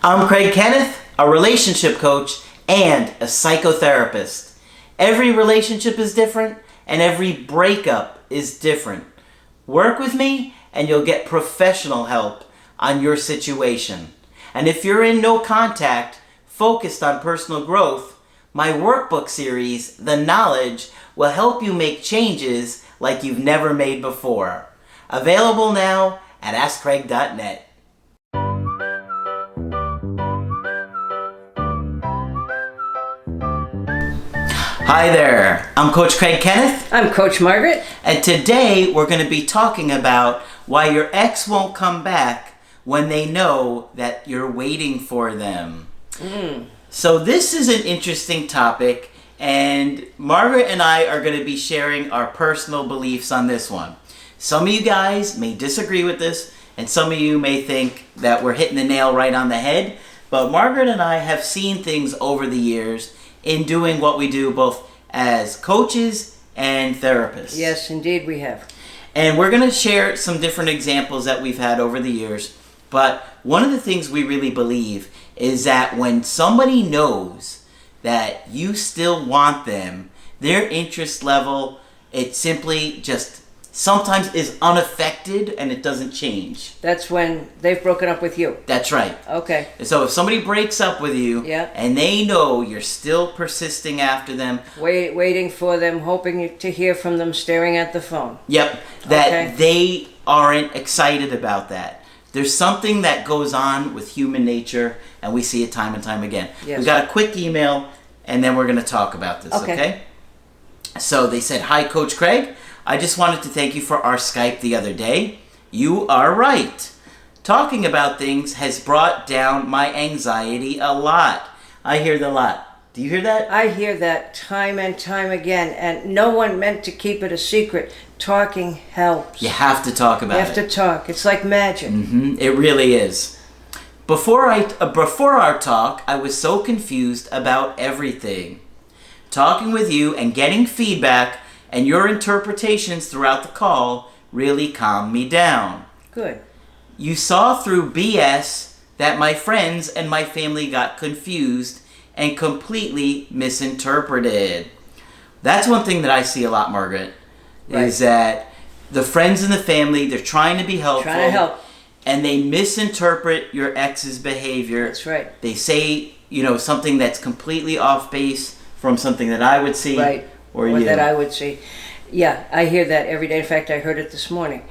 I'm Craig Kenneth, a relationship coach and a psychotherapist. Every relationship is different and every breakup is different. Work with me and you'll get professional help on your situation. And if you're in no contact, focused on personal growth, my workbook series, The Knowledge, will help you make changes like you've never made before. Available now at AskCraig.net. Hi there, I'm Coach Craig Kenneth. I'm Coach Margaret. And today we're going to be talking about why your ex won't come back when they know that you're waiting for them. So this is an interesting topic, and Margaret and I are going to be sharing our personal beliefs on this one. Some of you guys may disagree with this, and some of you may think that we're hitting the nail right on the head, but Margaret and I have seen things over the years in doing what we do both as coaches and therapists. Yes, indeed we have. And we're going to share some different examples that we've had over the years. But one of the things we really believe is that when somebody knows that you still want them, their interest level, it simply just sometimes is unaffected and it doesn't change. That's when they've broken up with you. That's right. Okay. So if somebody breaks up with you, Yeah. and they know you're still persisting after them, Waiting for them, hoping to hear from them, staring at the phone. yep, that Okay. they aren't excited about that. There's something that goes on with human nature, and we see it time and time again. Yes. We got a quick email, and then we're going to talk about this, okay? So they said, "Hi, Coach Craig. I just wanted to thank you for our Skype the other day. You are right. Talking about things has brought down my anxiety a lot." I hear that a lot. Do you hear that? I hear that time and time again, and no one meant to keep it a secret. Talking helps. You have to talk about You it. have to talk. It's like magic. It really is. Before our talk, I was so confused about everything. Talking with you and getting feedback and your interpretations throughout the call really calmed me down. Good. You saw through BS that my friends and my family got confused and completely misinterpreted. That's one thing that I see a lot, Margaret, is that the friends and the family, they're trying to be helpful. Trying to help. And they misinterpret your ex's behavior. That's right. They say, something that's completely off base from something that I would see. Right. Or you. that I would see. Yeah, I hear that every day. In fact, I heard it this morning.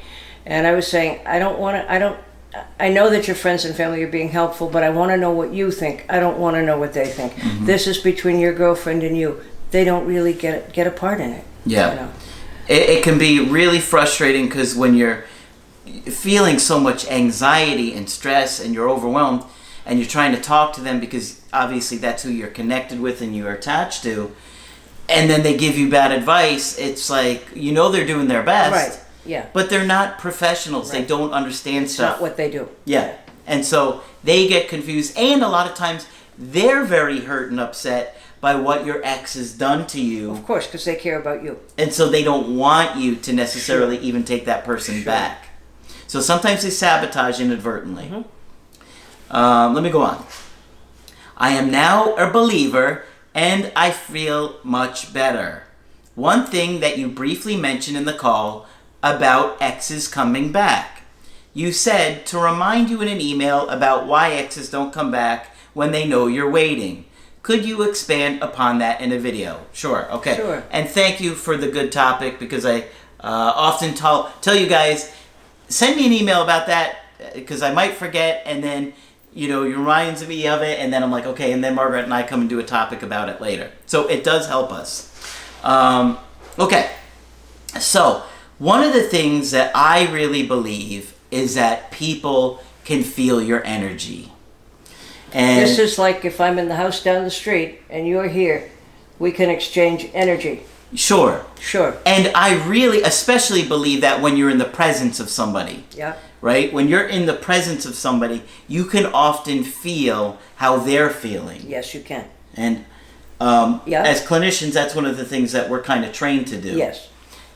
And I was saying, I know that your friends and family are being helpful, but I want to know what you think. I don't want to know what they think. This is between your girlfriend and you. They don't really get a part in it. Yeah. It can be really frustrating because when you're feeling so much anxiety and stress and you're overwhelmed and you're trying to talk to them because obviously that's who you're connected with and you're attached to, and then they give you bad advice, it's like, they're doing their best. Right, yeah. But they're not professionals. Right. They don't understand It's stuff. not what they do. Yeah. And so they get confused. And a lot of times they're very hurt and upset by what your ex has done to you. Of course, because they care about you. And so they don't want you to necessarily even take that person back. So sometimes they sabotage inadvertently. Let me go on. I am now a believer and I feel much better. One thing that you briefly mentioned in the call about exes coming back. You said to remind you in an email about why exes don't come back when they know you're waiting. Could you expand upon that in a video? Sure, okay. Sure. And thank you for the good topic because I often tell you guys, send me an email about that because I might forget and then it reminds me of it, and then I'm like, okay, and then Margaret and I come and do a topic about it later. So it does help us. Okay, so one of the things that I really believe is that people can feel your energy. And This is like if I'm in the house down the street and you're here, we can exchange energy. Sure. Sure. And I really especially believe that when you're in the presence of somebody. Yeah. Right? When you're in the presence of somebody, you can often feel how they're feeling. Yes, you can. And Yeah. as clinicians, that's one of the things that we're kind of trained to do. Yes.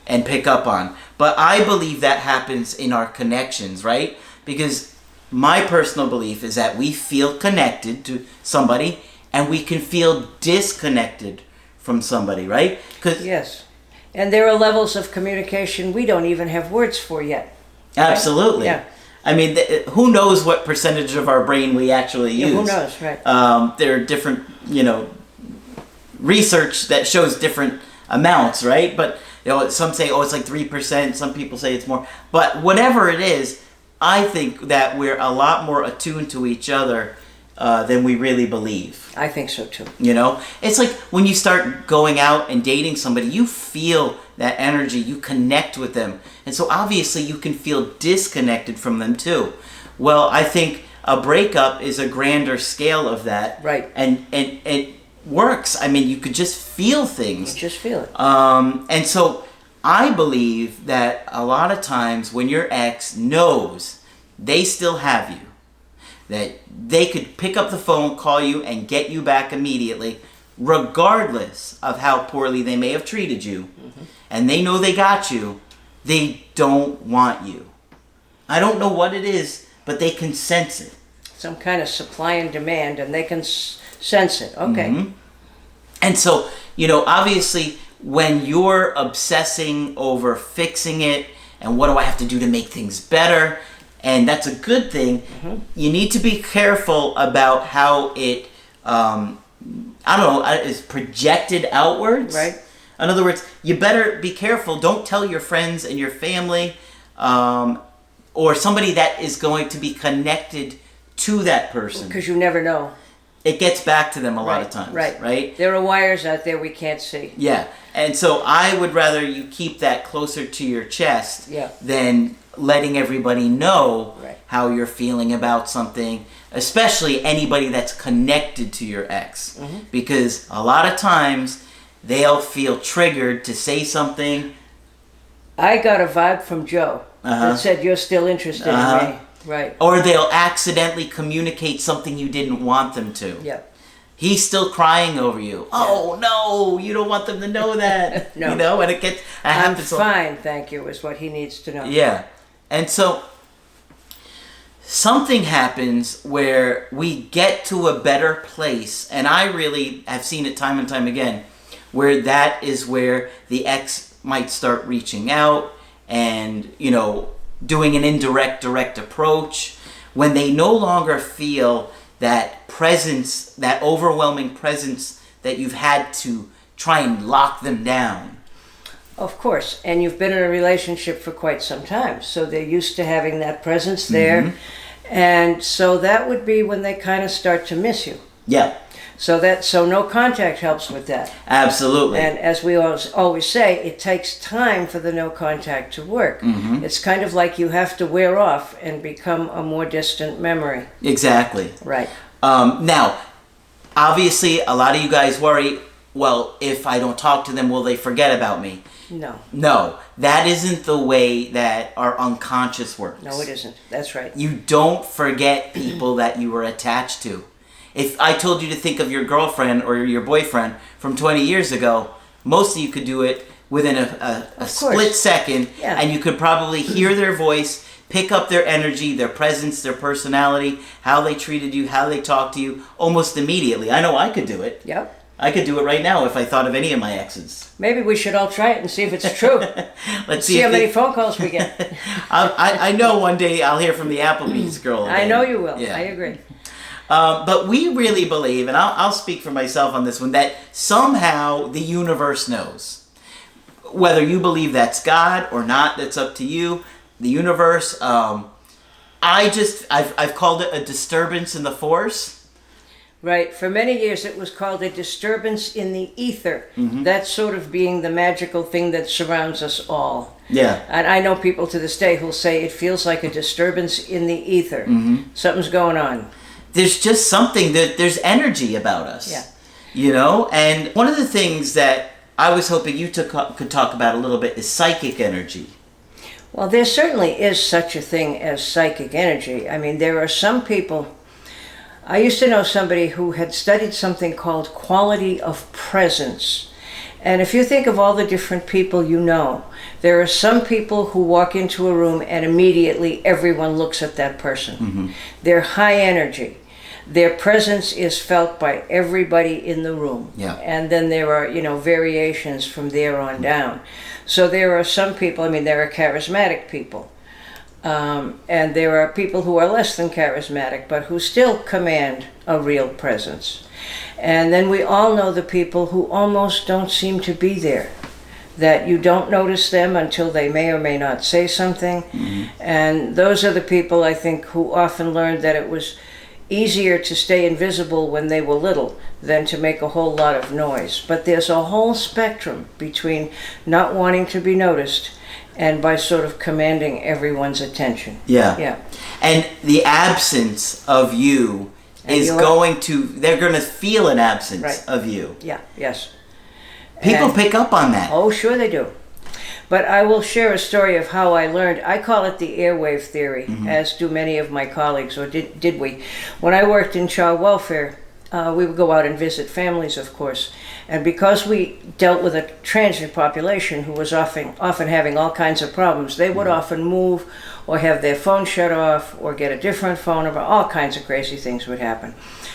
And pick up on. But I believe that happens in our connections, right? Because my personal belief is that we feel connected to somebody and we can feel disconnected from somebody, right? Yes. And there are levels of communication we don't even have words for yet. Absolutely. Right? Yeah. I mean, who knows what percentage of our brain we actually use? Yeah, who knows, right? There are different, research that shows different amounts, right? But some say, it's like 3%. Some people say it's more. But whatever it is, I think that we're a lot more attuned to each other than we really believe. I think so too. It's like when you start going out and dating somebody, you feel that energy, you connect with them. And so obviously you can feel disconnected from them too. Well, I think a breakup is a grander scale of that. Right. And it works. I mean, you could just feel things. You just feel it. And so I believe that a lot of times when your ex knows they still have you, that they could pick up the phone, call you, and get you back immediately, regardless of how poorly they may have treated you, and they know they got you, they don't want you. I don't know what it is, but they can sense it. Some kind of supply and demand, and they can sense it. Okay. Mm-hmm. And so, obviously, when you're obsessing over fixing it, and what do I have to do to make things better, and that's a good thing, you need to be careful about how it, is projected outwards. Right. In other words, you better be careful. Don't tell your friends and your family or somebody that is going to be connected to that person. Because you never know. It gets back to them a lot of times. Right? There are wires out there we can't see. Yeah. And so I would rather you keep that closer to your chest than letting everybody know how you're feeling about something, especially anybody that's connected to your ex. Because a lot of times they'll feel triggered to say something. I got a vibe from Joe that said you're still interested in me. Right. Or they'll accidentally communicate something you didn't want them to. Yep. He's still crying over you. Oh no, you don't want them to know that. No. And it gets. I'm fine, thank you, is what he needs to know. Yeah. And so something happens where we get to a better place, and I really have seen it time and time again, where that is where the ex might start reaching out and, doing an indirect, direct approach, when they no longer feel that presence, that overwhelming presence that you've had to try and lock them down. Of course, and you've been in a relationship for quite some time, so they're used to having that presence there, and so that would be when they kind of start to miss you. Yeah. So no contact helps with that. Absolutely. And as we always say, it takes time for the no contact to work. It's kind of like you have to wear off and become a more distant memory. Exactly. Right. Now, obviously, a lot of you guys worry, well, if I don't talk to them, will they forget about me? No, that isn't the way that our unconscious works. No, it isn't. That's right. You don't forget people that you were attached to. If I told you to think of your girlfriend or your boyfriend from 20 years ago, most of you could do it within a split second, and you could probably hear their voice, pick up their energy, their presence, their personality, how they treated you, how they talked to you, almost immediately. I know I could do it. Yep. I could do it right now if I thought of any of my exes. Maybe we should all try it and see if it's true. Let's see how many phone calls we get. I know one day I'll hear from the Applebee's girl again. I know you will. Yeah. I agree. But we really believe, and I'll speak for myself on this one, that somehow the universe knows. Whether you believe that's God or not, that's up to you. The universe, I've called it a disturbance in the force. Right. For many years it was called a disturbance in the ether. That sort of being the magical thing that surrounds us all. Yeah. And I know people to this day who'll say it feels like a disturbance in the ether. Something's going on. There's just something, there's energy about us. Yeah. And one of the things that I was hoping you could talk about a little bit is psychic energy. Well, there certainly is such a thing as psychic energy. I mean, there are some people. I used to know somebody who had studied something called quality of presence. And if you think of all the different people you know, there are some people who walk into a room and immediately everyone looks at that person. Mm-hmm. They're high energy. Their presence is felt by everybody in the room. Yeah. And then there are, variations from there on down. So there are some people, there are charismatic people. And there are people who are less than charismatic, but who still command a real presence. And then we all know the people who almost don't seem to be there, that you don't notice them until they may or may not say something. Mm-hmm. And those are the people, I think, who often learned that it was easier to stay invisible when they were little than to make a whole lot of noise. But there's a whole spectrum between not wanting to be noticed and by sort of commanding everyone's attention. Yeah. Yeah. And the absence of you is they're going to feel an absence of you. Yeah, yes. People pick up on that. Oh, sure they do. But I will share a story of how I learned. I call it the airwave theory, as do many of my colleagues, or did we. When I worked in child welfare, we would go out and visit families, of course. And because we dealt with a transient population who was often having all kinds of problems, they would often move or have their phone shut off or get a different phone number. All kinds of crazy things would happen.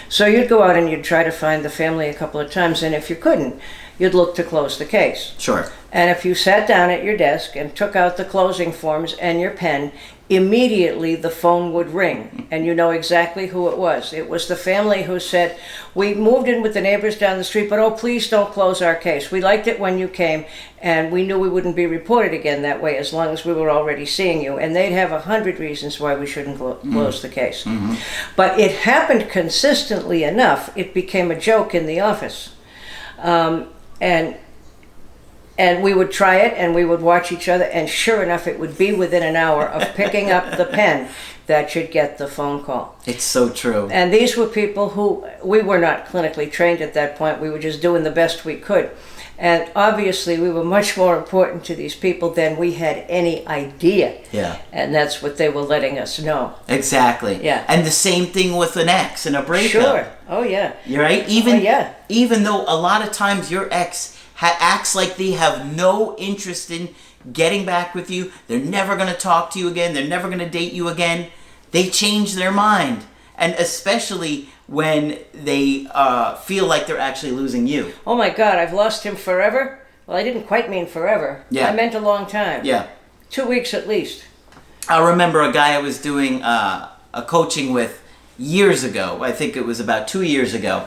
So you'd go out and you'd try to find the family a couple of times, and if you couldn't, you'd look to close the case. Sure. And if you sat down at your desk and took out the closing forms and your pen, immediately the phone would ring, and you know exactly who it was. It was the family who said, "We moved in with the neighbors down the street, but oh, please don't close our case. We liked it when you came, and we knew we wouldn't be reported again that way as long as we were already seeing you." And they'd have 100 reasons why we shouldn't close the case. Mm-hmm. But it happened consistently enough, it became a joke in the office. And we would try it, and we would watch each other, and sure enough, it would be within an hour of picking up the pen that you'd get the phone call. It's so true. And these were people who, we were not clinically trained at that point. We were just doing the best we could. And obviously, we were much more important to these people than we had any idea. Yeah. And that's what they were letting us know. Exactly. Yeah. And the same thing with an ex and a breakup. Sure. Oh, yeah. You're right? Even though a lot of times your ex acts like they have no interest in getting back with you, they're never going to talk to you again, they're never going to date you again, they change their mind. And especially when they feel like they're actually losing you. Oh my God, I've lost him forever? Well, I didn't quite mean forever. Yeah. I meant a long time. Yeah. 2 weeks at least. I remember a guy I was doing a coaching with years ago. I think it was about 2 years ago.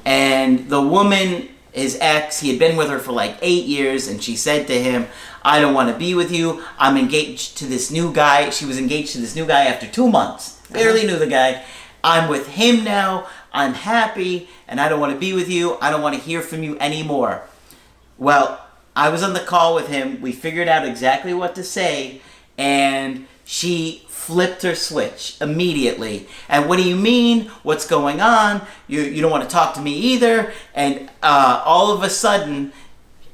And the woman, his ex, he had been with her for like 8 years, and she said to him, "I don't want to be with you. I'm engaged to this new guy." She was engaged to this new guy after 2 months. Barely knew the guy. "I'm with him now. I'm happy, and I don't want to be with you. I don't want to hear from you anymore." Well, I was on the call with him. We figured out exactly what to say, and she flipped her switch immediately. "And what do you mean? What's going on? You don't want to talk to me either?" And all of a sudden,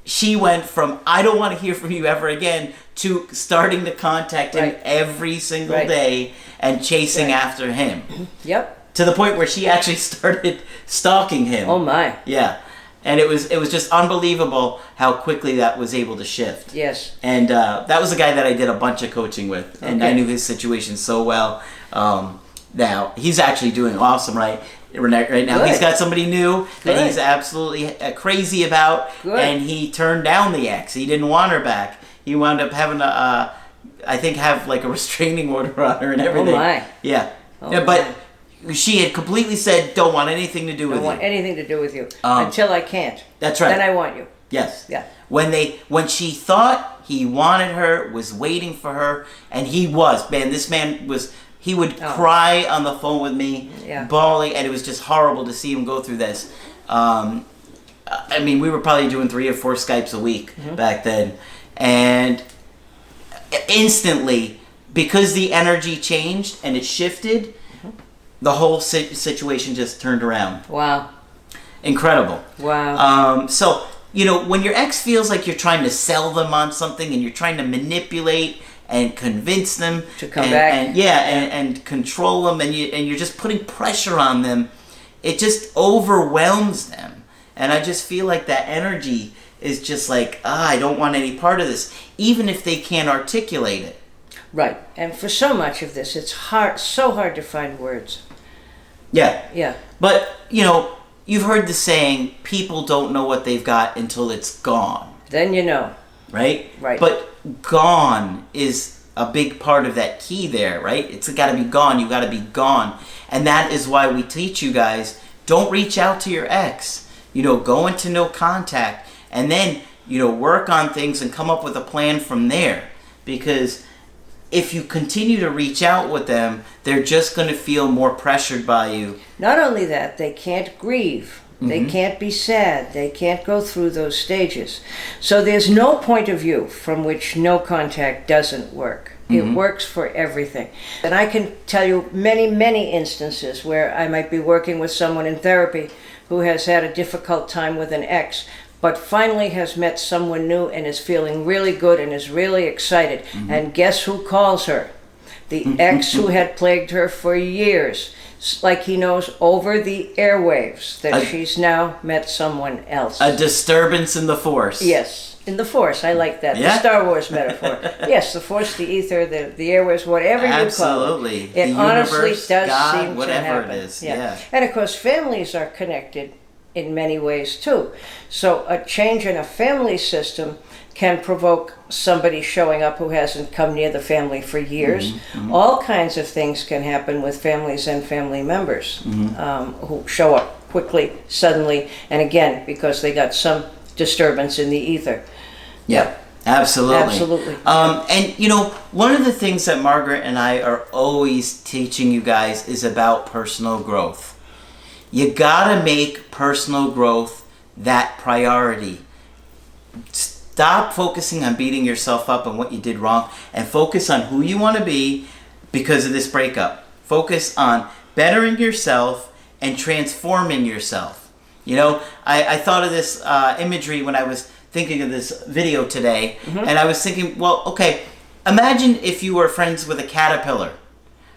she went from "I don't want to hear from you ever again" to starting to contact him every single day and chasing after him. Yep. To the point where she actually started stalking him. Oh my. Yeah. And it was just unbelievable how quickly that was able to shift. Yes. And that was a guy that I did a bunch of coaching with, and I knew his situation so well. Now he's actually doing awesome right now. Good. He's got somebody new that he's absolutely crazy about, and he turned down the ex. He didn't want her back. He wound up having have like a restraining order on her and everything. Oh my. Yeah. Oh yeah, but she had completely said, "Don't want anything to do with you. Don't want anything to do with you until I can't." That's right. Then I want you. Yes. Yeah. When she thought he wanted her, was waiting for her, and he was, this man was, he would cry on the phone with me, bawling, and it was just horrible to see him go through this. We were probably doing 3 or 4 Skypes a week back then, and instantly, because the energy changed and it shifted, the whole situation just turned around. Wow. Incredible. Wow. So, when your ex feels like you're trying to sell them on something and you're trying to manipulate and convince them to come back, and control them, and you're just putting pressure on them, it just overwhelms them. And I just feel like that energy is just like, I don't want any part of this, even if they can't articulate it. Right. And for so much of this, it's so hard to find words. Yeah. Yeah. But, you know, you've heard the saying, people don't know what they've got until it's gone. Then you know. Right? Right. But gone is a big part of that key there, right? It's got to be gone. You got to be gone. And that is why we teach you guys, don't reach out to your ex. You know, go into no contact. And then, you know, work on things and come up with a plan from there. Because if you continue to reach out with them, they're just going to feel more pressured by you. Not only that, they can't grieve. They can't be sad. They can't go through those stages. So there's no point of view from which no contact doesn't work. It works for everything. And I can tell you many, many instances where I might be working with someone in therapy who has had a difficult time with an ex, but finally has met someone new and is feeling really good and is really excited. And guess who calls her? The ex who had plagued her for years. Like he knows over the airwaves that she's now met someone else. A disturbance in the force. Yes, in the force. I like that. Yeah. The Star Wars metaphor. Yes, the force, the ether, the airwaves, whatever you call it. Absolutely. It the honestly universe, does God, seem to whatever happen. it is. Yeah. And of course, families are connected in many ways too. So a change in a family system can provoke somebody showing up who hasn't come near the family for years. All kinds of things can happen with families and family members who show up quickly, suddenly, and again, because they got some disturbance in the ether. Yeah, absolutely. Absolutely. And, you know, one of the things that Margaret and I are always teaching you guys is about personal growth. You gotta make personal growth that priority. Stop focusing on beating yourself up on what you did wrong and focus on who you want to be because of this breakup. Focus on bettering yourself and transforming yourself. You know, I thought of this imagery when I was thinking of this video today, and I was thinking, well, okay, imagine if you were friends with a caterpillar,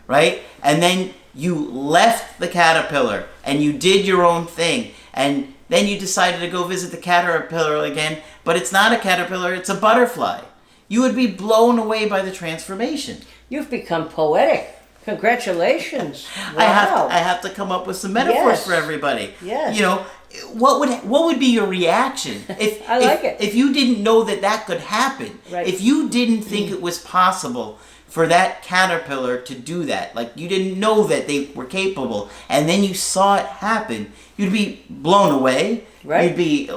right? And then you left the caterpillar and you did your own thing, and then you decided to go visit the caterpillar again, but it's not a caterpillar, it's a butterfly. You would be blown away by the transformation. You've become poetic. Congratulations. Wow. I have to come up with some metaphors for everybody. Yes. You know, what would be your reaction if I like it. If you didn't know that could happen? Right. If you didn't think it was possible for that caterpillar to do that, like you didn't know that they were capable, and then you saw it happen, you'd be blown away. Right. You'd be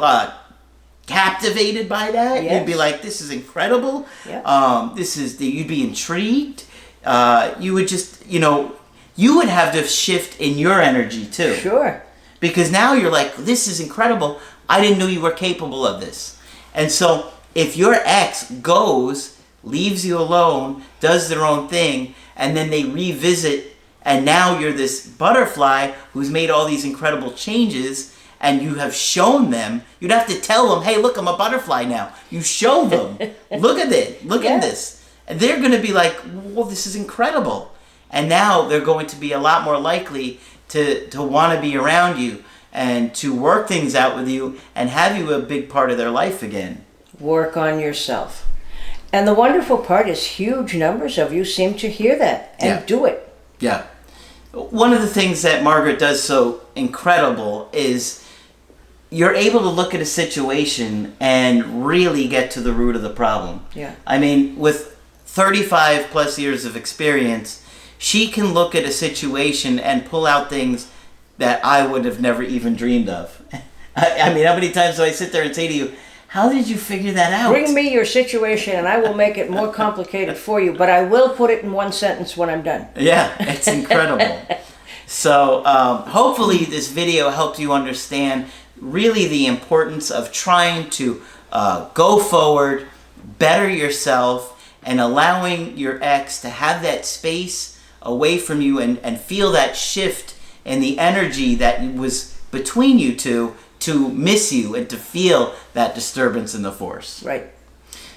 captivated by that. Yes. You'd be like, "This is incredible." Yeah. You'd be intrigued. You would just, you know, you would have to shift in your energy too. Sure. Because now you're like, "This is incredible. I didn't know you were capable of this." And so, if your ex goes, leaves you alone, does their own thing, and then they revisit, and now you're this butterfly who's made all these incredible changes, and you have shown them, you'd have to tell them, "Hey, look, I'm a butterfly now." You show them, "Look at it, look at this." And they're going to be like, "Well, this is incredible." And now they're going to be a lot more likely to want to be around you and to work things out with you and have you a big part of their life again. Work on yourself. And the wonderful part is huge numbers of you seem to hear that and do it. Yeah. One of the things that Margaret does so incredible is you're able to look at a situation and really get to the root of the problem. Yeah. I mean, with 35 plus years of experience, she can look at a situation and pull out things that I would have never even dreamed of. I mean, how many times do I sit there and say to you, "How did you figure that out?" Bring me your situation and I will make it more complicated for you, but I will put it in one sentence when I'm done. Yeah, it's incredible. So hopefully this video helped you understand really the importance of trying to go forward, better yourself, and allowing your ex to have that space away from you and feel that shift in the energy that was between you two to miss you and to feel that disturbance in the force. Right.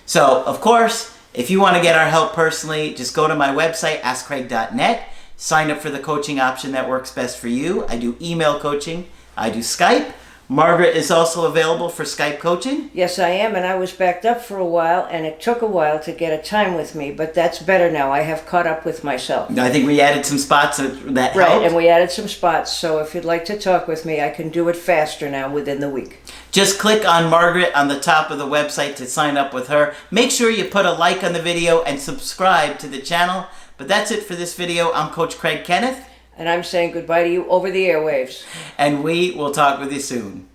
So, of course, if you want to get our help personally, just go to my website, askcraig.net, sign up for the coaching option that works best for you. I do email coaching, I do Skype, Margaret is also available for Skype coaching. Yes, I am, and I was backed up for a while, and it took a while to get a time with me, but that's better now. I have caught up with myself. I think we added some spots that Right, helped. and we added some spots, so if you'd like to talk with me, I can do it faster now within the week. Just click on Margaret on the top of the website to sign up with her. Make sure you put a like on the video and subscribe to the channel. But that's it for this video. I'm Coach Craig Kenneth. And I'm saying goodbye to you over the airwaves. And we will talk with you soon.